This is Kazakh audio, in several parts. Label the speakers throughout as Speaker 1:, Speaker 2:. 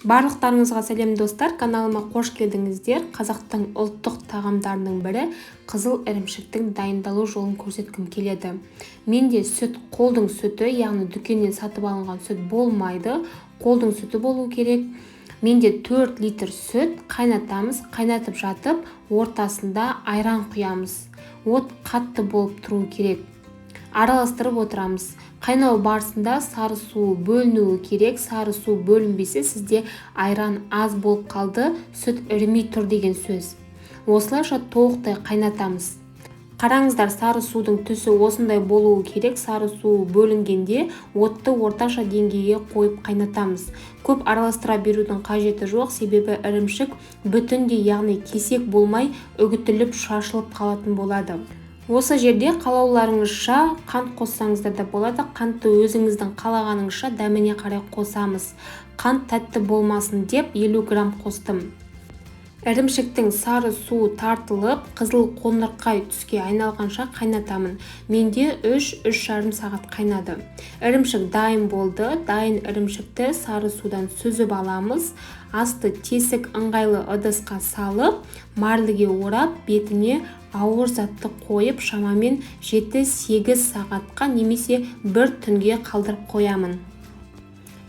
Speaker 1: Барлықтарыңызға сәлем достар, каналыма қош келдіңіздер. Қазақтың ұлттық тағамдарының бірі қызыл ірімшіктің дайындалу жолын көрсеткім келеді. Менде сүт, қолдың сүті, яғни дүкеннен сатып алынған сүт болмайды, қолдың сүті болу керек. Менде 4 литр сүт қайнатамыз, қайнатып жатып, ортасында айран құямыз. От қатты болып тұру керек. Араластырып отырамыз. Қайнау барысында сары су бөлінуі керек. Сары су бөлінбесе сізде айран аз болып қалды, сүт ірімей тұр деген сөз. Осылайша толықтай қайнатамыз. Қараңыздар, сары судың түсі осындай болуы керек. Сары су бөлінгенде отты орташа деңгейге қойып қайнатамыз. Көп араластыра берудің қажеті жоқ, себебі ірімшік бүтіндей, яғни кесек болмай үгітіліп шашылып қалатын болады. Осы жерде қалауларыңызша қант қоссаңыздар да болады. Қантты өзіңіздің қалағаныңызша дәміне қарай қосамыз. Қант тәтті болмасын деп 50 грамм қостым. Ірімшіктің сары су тартылып, қызыл қоңырқай түске айналғанша қайнатамын. Менде 3-3,5 сағат қайнады. Ірімшік дайын болды. Дайын ірімшікті сары судан сүзіп аламыз. Асты тесік ыңғайлы ыдысқа салып, марліге орап, бетіне ауыр затты қойып, шамамен 7-8 сағатқа немесе 1 түнге қалдырып қоямын.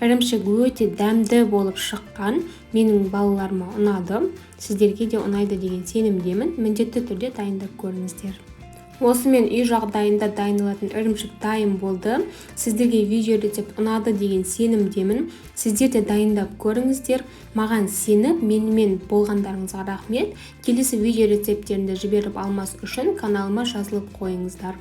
Speaker 1: Ірімшік өте дәмді болып шыққан. Менің балаларыма ұнады. Сіздерге де ұнайды деген сенімдемін. Міндетті түрде дайындап көріңіздер. Осымен үй жағдайында дайындалатын ірімшік дайын болды. Сіздерге видео рецепт ұнады деген сенімдемін. Сіздер де дайындап көріңіздер. Маған сеніп, менімен болғандарыңызға рахмет. Келесі видео рецепттерінде жіберіп алмас үшін каналыма жазылып қойыңыздар.